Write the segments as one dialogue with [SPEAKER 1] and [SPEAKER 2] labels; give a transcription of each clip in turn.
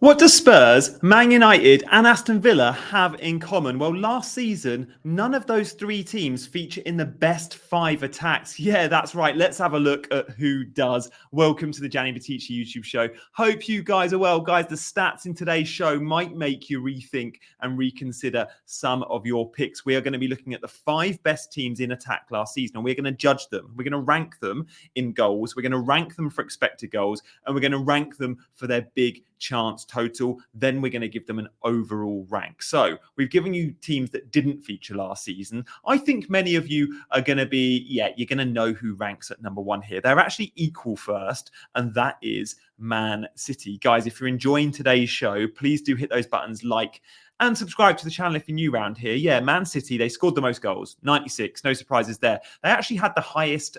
[SPEAKER 1] What do Spurs, Man United, and Aston Villa have in common? Well, last season, none of those three teams feature in the best five attacks. Yeah, that's right. Let's have a look at who does. Welcome to the Gianni Batici YouTube show. Hope you guys are well. Guys, the stats in today's show might make you rethink and reconsider some of your picks. We are going to be looking at the five best teams in attack last season, and we're going to judge them. We're going to rank them in goals. We're going to rank them for expected goals, and we're going to rank them for their big chance total. Then we're going to give them an overall rank. So we've given you teams that didn't feature last season. I think many of you are going to be, you're going to know who ranks at number one here. They're actually equal first, and that is Man City. Guys, if you're enjoying today's show, please do hit those buttons, like and subscribe to the channel if you're new around here. Yeah, Man City, they scored the most goals, 96. No surprises there. They actually had the highest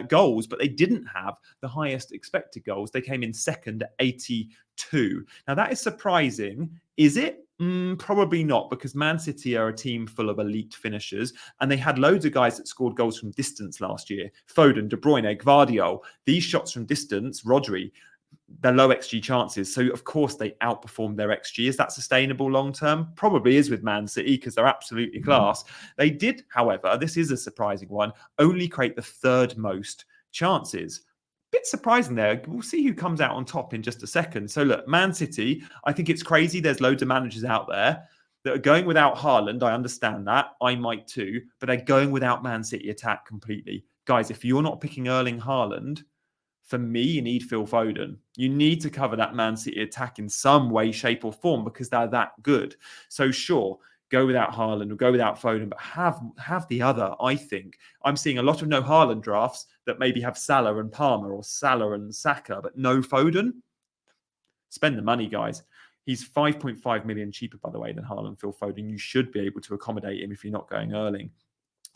[SPEAKER 1] goals, but they didn't have the highest expected goals. They came in second at 82. Now, that is surprising. Is it? Probably not, because Man City are a team full of elite finishers, and they had loads of guys that scored goals from distance last year. Foden, De Bruyne, Gvardiol. These shots from distance, Rodri, they're low XG chances. So, of course, they outperformed their XG. Is that sustainable long term? Probably is with Man City, because they're absolutely class. They did, however, this is a surprising one, only create the third most chances. Bit surprising there. We'll see who comes out on top in just a second. So, look, Man City, I think it's crazy. There's loads of managers out there that are going without Haaland. I understand that. I might too. But they're going without Man City attack completely. Guys, if you're not picking Erling Haaland, for me, you need Phil Foden. You need to cover that Man City attack in some way, shape, or form, because they're that good. So sure, go without Haaland or go without Foden, but have the other, I think. I'm seeing a lot of no Haaland drafts that maybe have Salah and Palmer or Salah and Saka, but no Foden. Spend the money, guys. He's 5.5 million cheaper, by the way, than Haaland, Phil Foden. You should be able to accommodate him if you're not going Erling.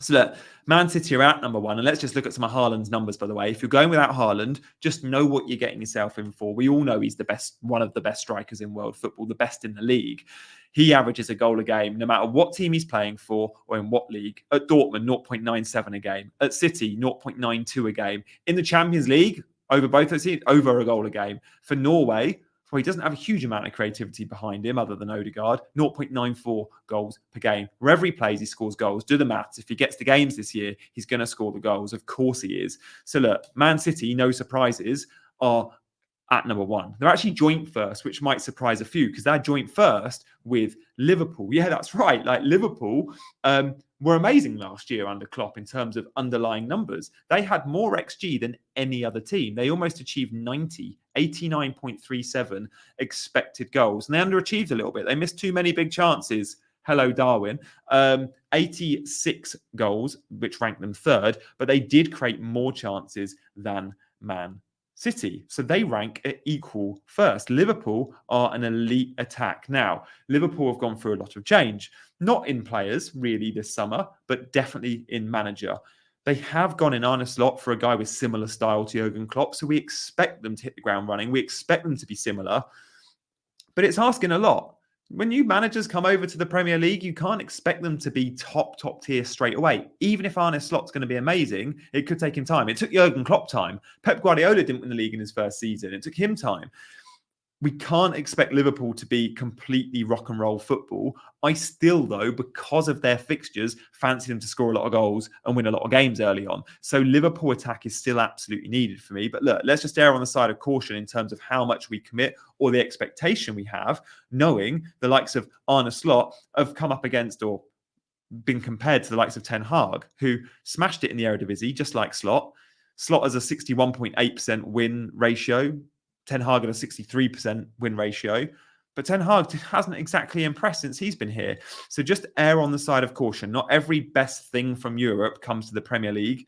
[SPEAKER 1] So look, Man City are at number one, and let's just look at some of Haaland's numbers, by the way. If you're going without Haaland, just know what you're getting yourself in for. We all know he's the best, one of the best strikers in world football, the best in the league. He averages a goal a game, no matter what team he's playing for or in what league. At Dortmund, 0.97 a game. At City, 0.92 a game. In the Champions League, over both those teams, over a goal a game. For Norway, well, he doesn't have a huge amount of creativity behind him other than Odegaard. 0.94 goals per game. Wherever he plays, he scores goals. Do the maths. If he gets the games this year, he's going to score the goals. Of course he is. So look, Man City, no surprises, are at number one. They're actually joint first, which might surprise a few, because they're joint first with Liverpool. Yeah, that's right. Like Liverpool were amazing last year under Klopp in terms of underlying numbers. They had more XG than any other team. They almost achieved 90, 89.37 expected goals. And they underachieved a little bit. They missed too many big chances. Hello, Darwin. 86 goals, which ranked them third, but they did create more chances than Man City. So they rank at equal first. Liverpool are an elite attack. Now, Liverpool have gone through a lot of change, not in players really this summer, but definitely in manager. They have gone in Arne Slot for a guy with similar style to Jurgen Klopp, so we expect them to hit the ground running. We expect them to be similar, but it's asking a lot. When new managers come over to the Premier League, you can't expect them to be top tier straight away. Even if Arne Slot's going to be amazing, it could take him time. It took Jurgen Klopp time. Pep Guardiola didn't win the league in his first season. It took him time. We can't expect Liverpool to be completely rock and roll football. I still, though, because of their fixtures, fancy them to score a lot of goals and win a lot of games early on. So Liverpool attack is still absolutely needed for me. But look, let's just err on the side of caution in terms of how much we commit or the expectation we have, knowing the likes of Arne Slot have come up against or been compared to the likes of Ten Hag, who smashed it in the Eredivisie, just like Slot. Slot has a 61.8% win ratio. Ten Hag at a 63% win ratio. But Ten Hag hasn't exactly impressed since he's been here. So just err on the side of caution. Not every best thing from Europe comes to the Premier League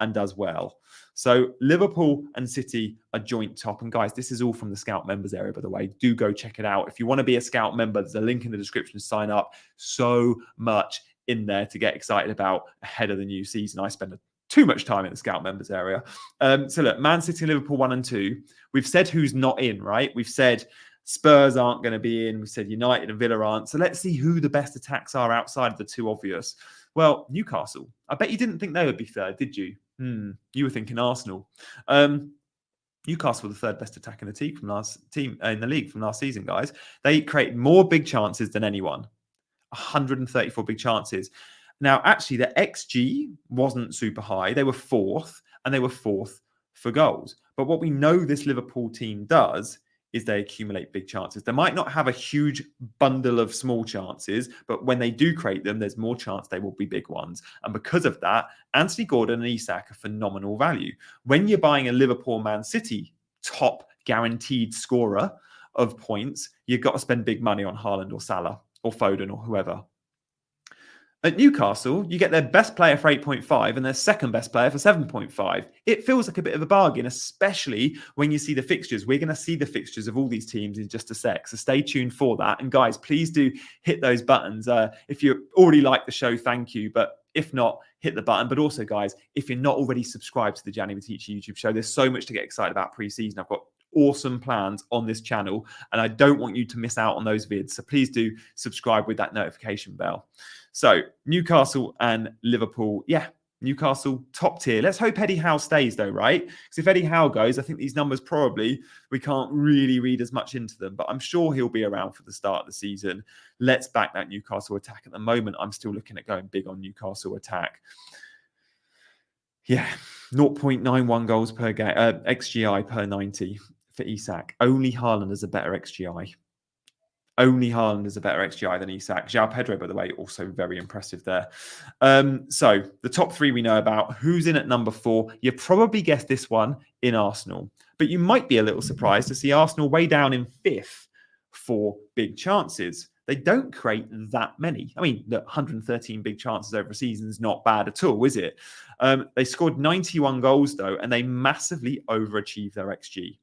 [SPEAKER 1] and does well. So Liverpool and City are joint top. And guys, this is all from the Scout members area, by the way. Do go check it out. If you want to be a Scout member, there's a link in the description to sign up. So much in there to get excited about ahead of the new season. I spend too much time in the Scout members area. So look, Man City, Liverpool 1 and 2. We've said who's not in, right? We've said Spurs aren't going to be in. We've said United and Villa aren't. So let's see who the best attacks are outside of the two obvious. Well, Newcastle. I bet you didn't think they would be third, did you? You were thinking Arsenal. Newcastle were the third best attack in the team in the league from last season, guys. They created more big chances than anyone. 134 big chances. Now, actually, their XG wasn't super high. They were fourth, and they were fourth for goals. But what we know this Liverpool team does is they accumulate big chances. They might not have a huge bundle of small chances, but when they do create them, there's more chance they will be big ones. And because of that, Anthony Gordon and Isak are phenomenal value. When you're buying a Liverpool Man City top guaranteed scorer of points, you've got to spend big money on Haaland or Salah or Foden or whoever. At Newcastle, you get their best player for 8.5 and their second best player for 7.5. It feels like a bit of a bargain, especially when you see the fixtures. We're going to see the fixtures of all these teams in just a sec, so stay tuned for that. And guys, please do hit those buttons. If you already like the show, thank you. But if not, hit the button. But also, guys, if you're not already subscribed to the Gianni Teacher YouTube show, there's so much to get excited about pre-season. I've got awesome plans on this channel, and I don't want you to miss out on those vids. So please do subscribe with that notification bell. So Newcastle and Liverpool, yeah, Newcastle top tier. Let's hope Eddie Howe stays though, right? Because if Eddie Howe goes, I think these numbers probably, we can't really read as much into them, but I'm sure he'll be around for the start of the season. Let's back that Newcastle attack. At the moment, I'm still looking at going big on Newcastle attack. Yeah, 0.91 goals per game, XGI per 90 for Isak. Only Haaland has a better XGI. Only Haaland is a better XGI than Isak. João Pedro, by the way, also very impressive there. So the top three we know about. Who's in at number 4? You probably guessed this one in Arsenal. But you might be a little surprised to see Arsenal way down in 5th for big chances. They don't create that many. I mean, 113 big chances over a season is not bad at all, is it? They scored 91 goals, though, and they massively overachieved their XG.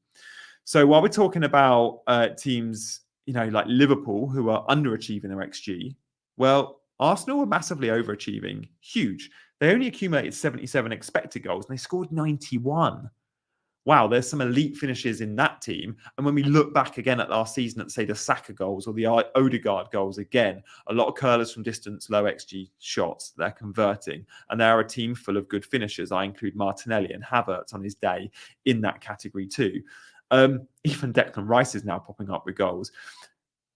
[SPEAKER 1] So while we're talking about teams, you know, like Liverpool, who are underachieving their XG, well, Arsenal were massively overachieving. Huge. They only accumulated 77 expected goals, and they scored 91. Wow, there's some elite finishes in that team. And when we look back again at last season at, say, the Saka goals or the Odegaard goals, again, a lot of curlers from distance, low XG shots they're converting. And they're a team full of good finishers. I include Martinelli and Havertz on his day in that category too. Even Declan Rice is now popping up with goals.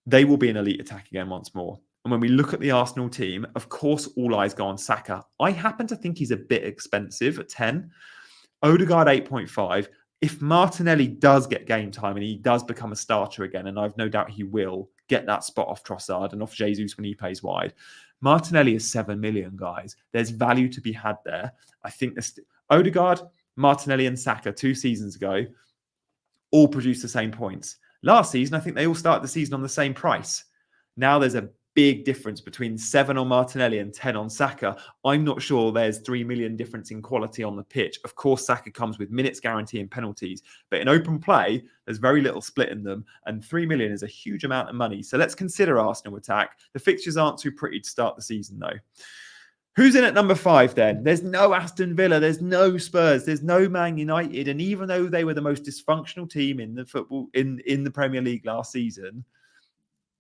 [SPEAKER 1] They will be an elite attack again once more. And when we look at the Arsenal team, of course, all eyes go on Saka. I happen to think he's a bit expensive at 10. Odegaard 8.5. If Martinelli does get game time and he does become a starter again, and I've no doubt he will get that spot off Trossard and off Jesus when he plays wide, Martinelli is 7 million, guys. There's value to be had there. I think this Odegaard, Martinelli, and Saka 2 seasons ago all produced the same points. Last season, I think they all started the season on the same price. Now there's a big difference between 7 on Martinelli and 10 on Saka. I'm not sure there's 3 million difference in quality on the pitch. Of course, Saka comes with minutes guarantee and penalties, but in open play, there's very little split in them, and 3 million is a huge amount of money. So let's consider Arsenal attack. The fixtures aren't too pretty to start the season, though. Who's in at number 5 then? There's no Aston Villa, there's no Spurs, there's no Man United, and even though they were the most dysfunctional team in the football in the Premier League last season,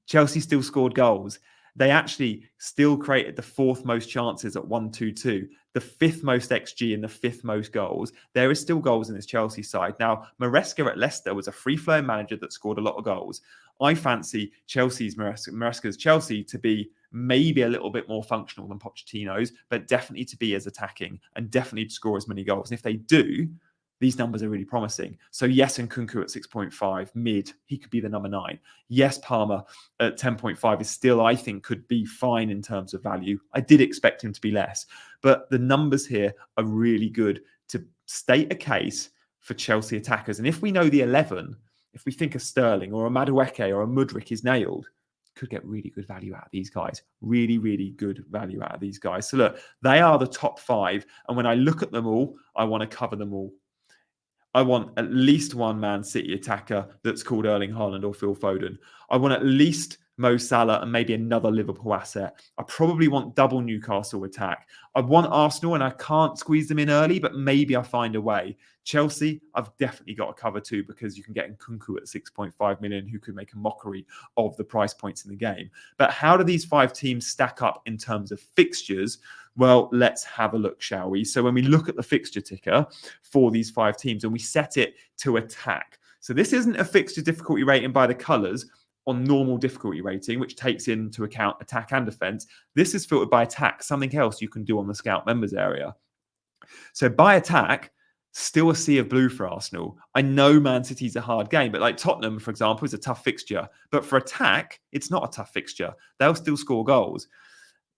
[SPEAKER 1] Chelsea still scored goals. They actually still created the 4th most chances at 1-2-2, the 5th most XG and the 5th most goals. There is still goals in this Chelsea side. Now, Maresca at Leicester was a free-flowing manager that scored a lot of goals. I fancy Maresca's Chelsea to be maybe a little bit more functional than Pochettino's, but definitely to be as attacking and definitely to score as many goals. And if they do, these numbers are really promising. So yes, Nkunku at 6.5, mid, he could be the number 9. Yes, Palmer at 10.5 is still, I think, could be fine in terms of value. I did expect him to be less, but the numbers here are really good to state a case for Chelsea attackers. And if we know the 11, if we think a Sterling or a Madueke or a Mudryk is nailed, could get really good value out of these guys. Really, really good value out of these guys. So look, they are the top 5. And when I look at them all, I want to cover them all. I want at least one Man City attacker that's called Erling Haaland or Phil Foden. I want at least Mo Salah, and maybe another Liverpool asset. I probably want double Newcastle attack. I want Arsenal, and I can't squeeze them in early, but maybe I find a way. Chelsea, I've definitely got a cover too, because you can get Nkunku at 6.5 million, who could make a mockery of the price points in the game. But how do these 5 teams stack up in terms of fixtures? Well, let's have a look, shall we? So when we look at the fixture ticker for these 5 teams and we set it to attack. So this isn't a fixture difficulty rating by the colours on normal difficulty rating, which takes into account attack and defence. This is filtered by attack, something else you can do on the Scout members area. So by attack, still a sea of blue for Arsenal. I know Man City's a hard game, but like Tottenham, for example, is a tough fixture. But for attack, it's not a tough fixture. They'll still score goals.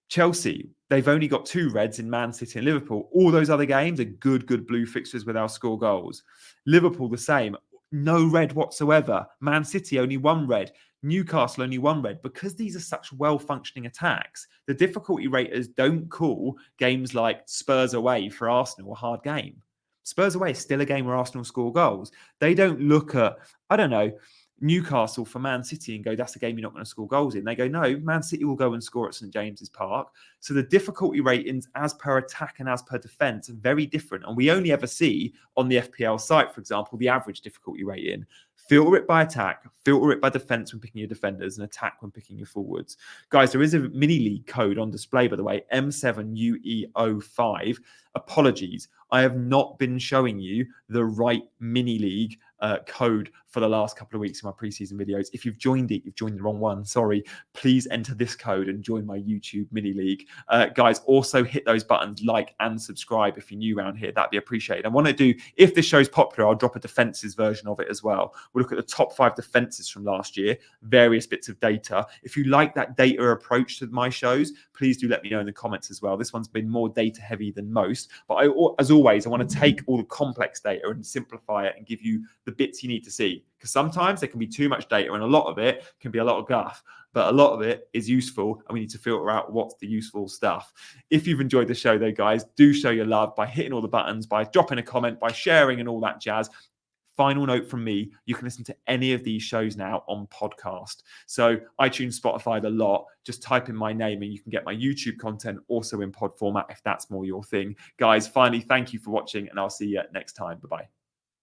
[SPEAKER 1] Chelsea, they've only got 2 reds in Man City and Liverpool. All those other games are good blue fixtures where they'll score goals. Liverpool, the same. No red whatsoever. Man City, only 1 red. Newcastle, only 1 red. Because these are such well-functioning attacks, the difficulty raters don't call games like Spurs away for Arsenal a hard game. Spurs away is still a game where Arsenal score goals. They don't look at, I don't know, Newcastle for Man City and go, that's a game you're not going to score goals in. They go, no, Man City will go and score at St James's Park. So the difficulty ratings as per attack and as per defence are very different. And we only ever see on the FPL site, for example, the average difficulty rating. Filter it by attack, filter it by defence when picking your defenders, and attack when picking your forwards. Guys, there is a mini league code on display, by the way, M7UE05. Apologies, I have not been showing you the right mini league code for the last couple of weeks in my preseason videos. If you've joined it, you've joined the wrong one. Sorry. Please enter this code and join my YouTube mini league. Guys, also hit those buttons, like and subscribe if you're new around here. That'd be appreciated. I want to do, if this show's popular, I'll drop a defenses version of it as well. We'll look at the top 5 defenses from last year, various bits of data. If you like that data approach to my shows, please do let me know in the comments as well. This one's been more data heavy than most, but as always, I want to take all the complex data and simplify it and give you the bits you need to see, because sometimes there can be too much data and a lot of it can be a lot of guff, but a lot of it is useful and we need to filter out what's the useful stuff. If you've enjoyed the show though, guys, do show your love by hitting all the buttons, by dropping a comment, by sharing and all that jazz. Final note from me, you can listen to any of these shows now on podcast. So iTunes, Spotify, the lot, just type in my name and you can get my YouTube content also in pod format if that's more your thing. Guys, finally, thank you for watching and I'll see you next time. Bye-bye.